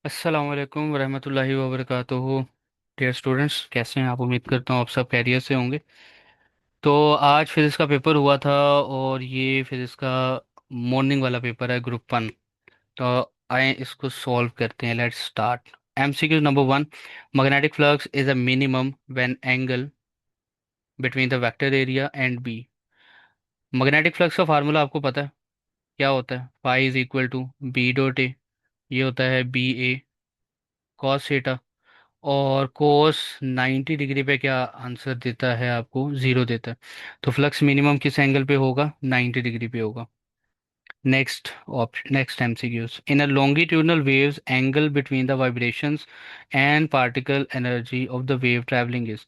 अस्सलाम वालेकुम वरहमतुल्लाहि वबरकातुहू। डियर स्टूडेंट्स, कैसे हैं आप? उम्मीद करता हूँ आप सब खैरियत से होंगे। तो आज फिज़िक्स का पेपर हुआ था और ये फिज़िक्स का मॉर्निंग वाला पेपर है, ग्रुप 1। तो आए इसको सॉल्व करते हैं। Let's start. MCQ number 1। Magnetic flux is a minimum when angle between the vector area and B. Magnetic flux का फार्मूला आपको पता है क्या होता है? Phi is equal to B dot A. ये होता है बी ए कॉस थीटा। और कोस 90 डिग्री पे क्या आंसर देता है? आपको ज़ीरो देता है। तो फ्लक्स मिनिमम किस एंगल पे होगा? 90 डिग्री पे होगा। Next option, next MCQs. In a longitudinal waves angle between the vibrations and particle energy of the wave travelling is.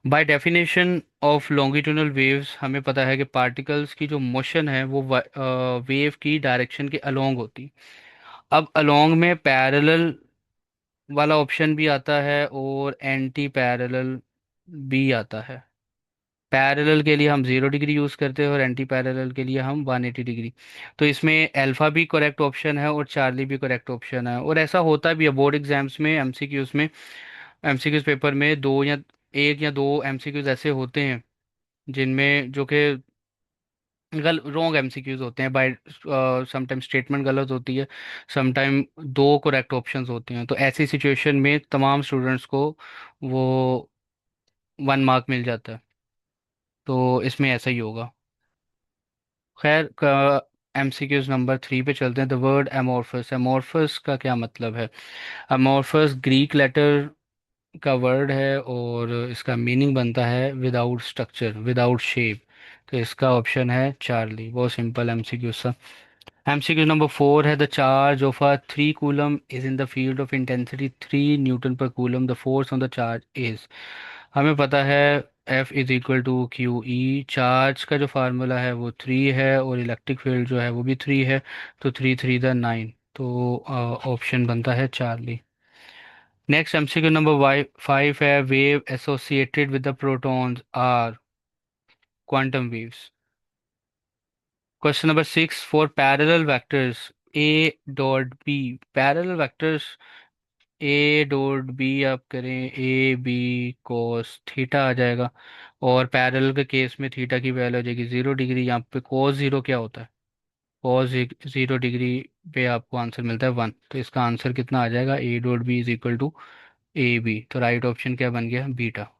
By definition of longitudinal waves हमें पता है कि पार्टिकल्स की जो मोशन है वो वेव की डायरेक्शन के अलोंग होती। अब अलोंग में पैरेलल वाला ऑप्शन भी आता है और एंटी पैरेलल भी आता है। पैरेलल के लिए हम 0 डिग्री यूज़ करते हैं और एंटी पैरेलल के लिए हम 180 डिग्री। तो इसमें अल्फ़ा भी करेक्ट ऑप्शन है और चार्ली भी करेक्ट ऑप्शन है। और ऐसा होता भी है बोर्ड एग्जाम्स में, एमसीक्यूज़ में। एमसीक्यूज़ पेपर में दो या एक या दो एमसीक्यूज़ ऐसे होते हैं जिनमें जो कि रॉन्ग एमसीक्यूज होते हैं। बाय समटाइम स्टेटमेंट गलत होती है, समटाइम दो करेक्ट ऑप्शंस होते हैं। तो ऐसी सिचुएशन में तमाम स्टूडेंट्स को वो 1 मार्क मिल जाता है। तो इसमें ऐसा ही होगा। खैर, एमसीक्यूज नंबर 3 पे चलते हैं। द वर्ड एमोरफस, एमोरफस का क्या मतलब है? एमोरफस ग्रीक लेटर का वर्ड है और इसका मीनिंग बनता है विदाउट स्ट्रक्चर, विदाउट शेप। तो इसका ऑप्शन है चार्ली। बहुत सिंपल एमसीक्यू। MCQ number 4 है the charge of a 3 coulomb is in the field of intensity 3 newton per coulomb, the force on the charge is. हमें पता है F is equal to Q E. Charge का जो formula है वो 3 है और इलेक्ट्रिक फील्ड जो है वो भी 3 है। तो 3 3 9। तो ऑप्शन बनता है चार्ली। नेक्स्ट MCQ नंबर 5 है wave associated with the protons are quantum waves. Question number 6। For parallel vectors A dot B, parallel vectors A dot B आप करें ए बी कोस थीटा आ जाएगा। और पैरेलल के case में theta की value हो जाएगी 0 डिग्री। यहाँ पे कोस जीरो क्या होता है? कोस 0 डिग्री पे आपको आंसर मिलता है 1। तो इसका आंसर कितना आ जाएगा? A dot B is equal to A B. तो राइट ऑप्शन क्या बन गया? बीटा।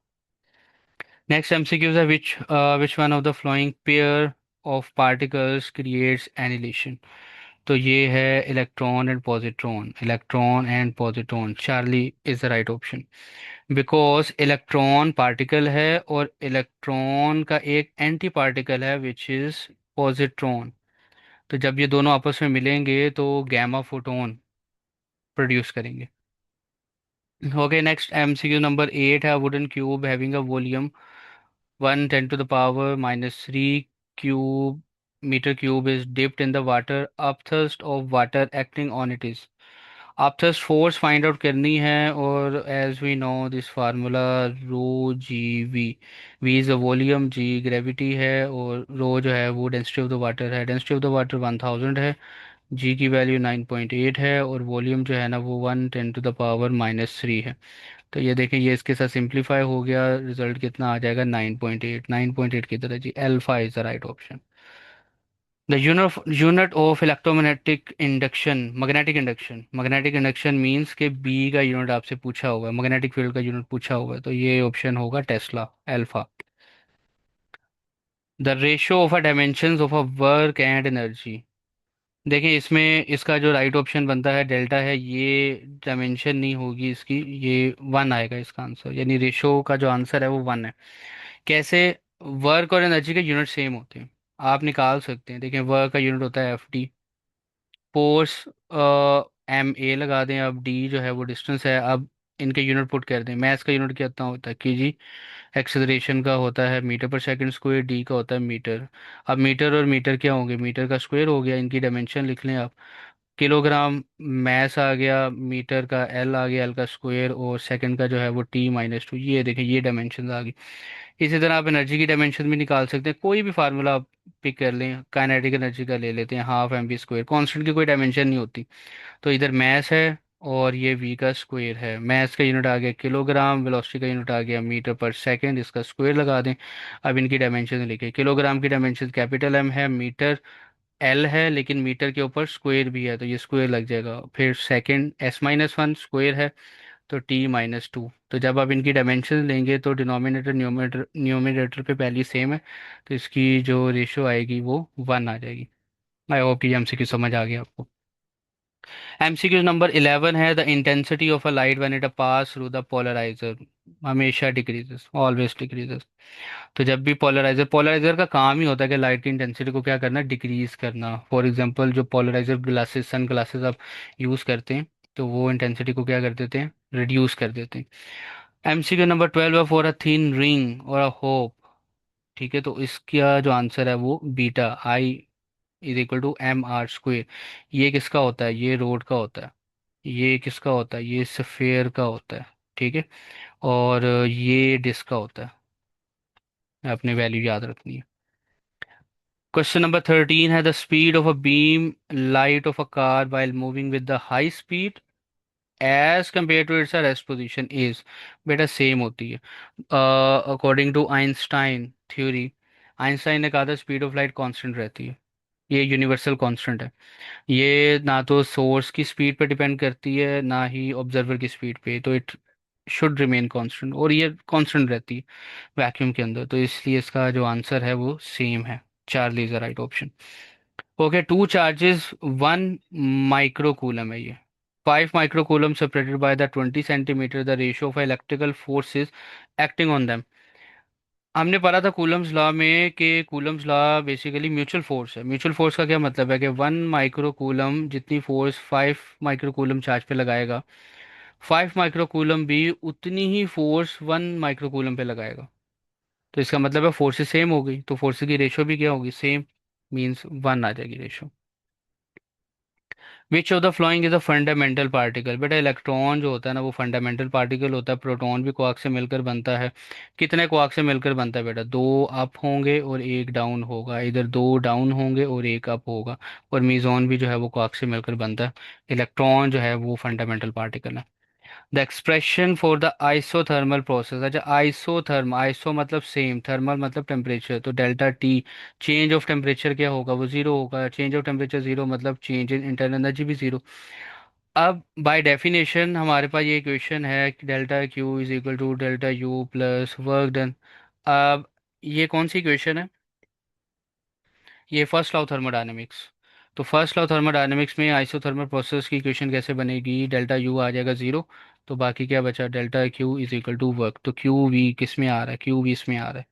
नेक्स्ट एमसीक्यूज है which one of the following pair of particles creates annihilation. तो ये है electron and positron, electron and positron. Charlie is the right option because electron particle है और इलेक्ट्रॉन का एक एंटी पार्टिकल है विच इज पॉजिट्रॉन। तो जब ये दोनों आपस में मिलेंगे तो गैमा फोटोन प्रोड्यूस करेंगे। ओके, नेक्स्ट एमसीक्यू नंबर 8 है wooden cube having a volume 1 × 10⁻³ cube meter cube is dipped in the water. Upthrust of water acting on it is। Upthrust force find out करनी है और as we know this formula rho G V. V is the volume, G gravity है और rho जो है वो density of the water है। Density of the water 1000 है, जी की वैल्यू 9.8 है और वॉल्यूम जो है ना वो 1 × 10⁻³ है। तो ये देखें, ये इसके साथ सिंप्लीफाई हो गया, रिजल्ट कितना आ जाएगा? 9.8। 9.8 की तरह G, alpha is the right option. The unit of electromagnetic induction, magnetic induction. Magnetic induction means के बी का यूनिट आपसे पूछा होगा, मैग्नेटिक फील्ड का यूनिट पूछा होगा। तो ये ऑप्शन होगा Tesla, alpha. The ratio of a dimensions of a work and energy. देखिए, इसमें इसका जो राइट ऑप्शन बनता है डेल्टा है। ये डायमेंशन नहीं होगी इसकी, ये 1 आएगा इसका आंसर, यानी रेशो का जो आंसर है वो 1 है। कैसे? वर्क और एनर्जी के यूनिट सेम होते हैं, आप निकाल सकते हैं। देखिए, वर्क का यूनिट होता है FD। फोर्स MA लगा दें। अब D जो है वो डिस्टेंस है। अब इनके यूनिट पुट कर दें। मैथ का यूनिट कितना होता है? केजी। एक्सेलरेशन का होता है मीटर पर सेकंड स्क्वायर, D का होता है मीटर। अब मीटर और मीटर क्या होंगे? मीटर का स्क्वायर हो गया। इनकी डायमेंशन लिख लें आप। किलोग्राम मैस आ गया, मीटर का L आ गया, L का स्क्वायर, और सेकंड का जो है वो T-2। ये देखें, ये डायमेंशन आ गई। इसी तरह आप एनर्जी की डायमेंशन भी निकाल सकते हैं। कोई भी फार्मूला आप पिक कर लें, काइनेटिक एनर्जी का ले लेते हैं, ½ mv²। कांस्टेंट की कोई डायमेंशन नहीं होती। तो इधर मैस है और ये वी का स्क्वायर है। मैथ का यूनिट आ गया किलोग्राम, वेलोसिटी का यूनिट आ गया मीटर पर सेकंड, इसका स्क्वायर लगा दें। अब इनकी डायमेंशन लिखे, किलोग्राम की डायमेंशन कैपिटल एम है, मीटर एल है, लेकिन मीटर के ऊपर स्क्वायर भी है तो ये स्क्वायर लग जाएगा। फिर सेकंड S-1 स्क्वायर है, तो T-2। तो जब आप इनकी डायमेंशन लेंगे तो डिनोमिनेटर न्यूमरेटर न्यूमरेटर पे पहली सेम है, तो इसकी जो रेशो आएगी वो 1 आ जाएगी। आई होप कि एमसीक्यू समझ आ गया आपको। एमसीक्यू नंबर 11 है, the intensity of a light when it pass through the polariser हमेशा डिक्रीजेस, ऑलवेज डिक्रीजेस। तो जब भी पोलराइजर पोलराइजर का काम ही होता है कि लाइट की इंटेंसिटी को क्या करना, डिक्रीज करना। फॉर एग्जांपल जो पोलराइजर ग्लासेस, सन ग्लासेस आप यूज़ करते हैं, तो वो इंटेंसिटी को क्या कर देते हैं, रिड्यूस कर देते हैं। एमसीक्यू नंबर 12 है, फॉर अ थिन रिंग और अ होप। ठीक है, तो इसका जो आंसर है वो beta I is equal to mr²। ये किसका होता है, ये रोड का होता है। ये किसका होता है, ये सफ़ेयर का होता है। ठीक है, और ये डिस्क का होता है। अपनी वैल्यू याद रखनी है। क्वेश्चन नंबर 13 है, the speed of a beam light of a car while moving with the high speed as compare to its rest position is. बेटा सेम होती है according to Einstein theory. Einstein ने कहा था स्पीड ऑफ लाइट कांस्टेंट रहती है, ये universal constant है। ये ना तो सोर्स की स्पीड पे डिपेंड करती है ना ही ऑब्जर्वर की स्पीड पे, तो इट शुड रिमेन कांस्टेंट, और ये कांस्टेंट रहती है वैक्यूम के अंदर, तो इसलिए इसका जो आंसर है वो सेम है। Charlie is the right option. Okay, two charges 1 micro coulomb है ये। 5 micro coulomb separated by the 20 centimetre, the ratio of electrical forces acting on them. हमने पढ़ा था कूलम्स लॉ में कि Coulomb's law basically mutual force है। Mutual force का क्या मतलब है कि 1 माइक्रो कूलम जितनी फोर्स 5 माइक्रो कूलम चार्ज पे लगाएगा, 5 माइक्रो कूलम भी उतनी ही फोर्स 1 माइक्रो कूलम पे लगाएगा। तो इसका मतलब है फोर्सेस सेम हो गई, तो फोर्सेस की रेशो भी क्या होगी, सेम। मीन्स 1 आ जाएगी ratio. Which of the following is a fundamental particle. बेटा इलेक्ट्रॉन जो होता है ना वो फंडामेंटल पार्टिकल होता है। प्रोटॉन भी क्वार्क से मिलकर बनता है। कितने क्वार्क से मिलकर बनता है बेटा, 2 अप होंगे और एक डाउन होगा, इधर 2 डाउन होंगे और एक अप होगा। और मीजॉन भी जो है वो क्वार्क से मिलकर बनता है। इलेक्ट्रॉन जो है वो फंडामेंटल पार्टिकल है। The expression for the isothermal process. अच्छा, आइसोथर्म, आइसो मतलब सेम, थर्मल मतलब टेम्परेचर, तो delta T, change of temperature क्या होगा, वो जीरो होगा। चेंज ऑफ टेम्परेचर जीरो मतलब चेंज इन इंटरनल एनर्जी भी जीरो। अब बाय डेफिनेशन हमारे पास ये इक्वेशन है कि delta Q is equal to delta U plus work done. अब ये कौन सी इक्वेशन है, ये फर्स्ट लॉ थर्मोडायनेमिक्स। तो फर्स्ट लॉ थर्मोडायनेमिक्स में आइसोथर्मल प्रोसेस की इक्वेशन कैसे बनेगी, डेल्टा यू आ जाएगा ज़ीरो, तो बाकी क्या बचा, delta Q is equal to work. तो क्यू वी किस में आ रहा है, क्यू वी इसमें आ रहा है,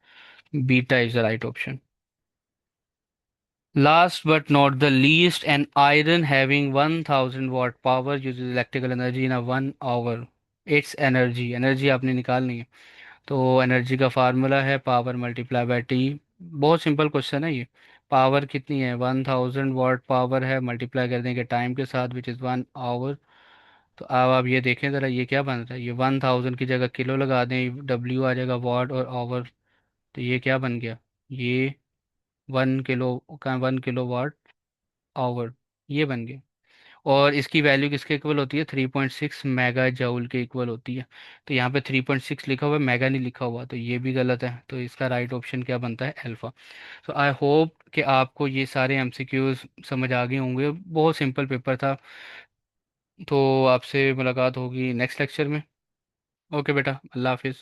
beta is the right option. Last but not the least, an iron having 1000 watt power uses electrical energy in a 1 hour. Its energy, energy आपने निकालनी है। तो एनर्जी का फार्मूला है पावर मल्टीप्लाई बाय टी। बहुत सिंपल क्वेश्चन है ये। Power कितनी है, 1000 वाट पावर है, मल्टीप्लाई कर देंगे टाइम के साथ विच इज़ 1 आवर। तो अब आप ये देखें ज़रा ये क्या बन रहा है, ये 1000 की जगह किलो लगा दें, डब्ल्यू आ जाएगा वाट और आवर। तो ये क्या बन गया, ये 1 किलो का 1 किलो वाट आवर, ये बन गया। और इसकी वैल्यू किसके इक्वल होती है, 3.6 मेगा जूल के इक्वल होती है। तो यहाँ पे 3.6 लिखा हुआ है, मेगा नहीं लिखा हुआ, तो ये भी गलत है। तो इसका राइट ऑप्शन क्या बनता है, अल्फ़ा। तो आई होप कि आपको ये सारे एमसीक्यूज समझ आ गए होंगे, बहुत सिंपल पेपर था। तो आपसे मुलाकात होगी नेक्स्ट लेक्चर में। ओके बेटा, अल्लाह हाफिज़।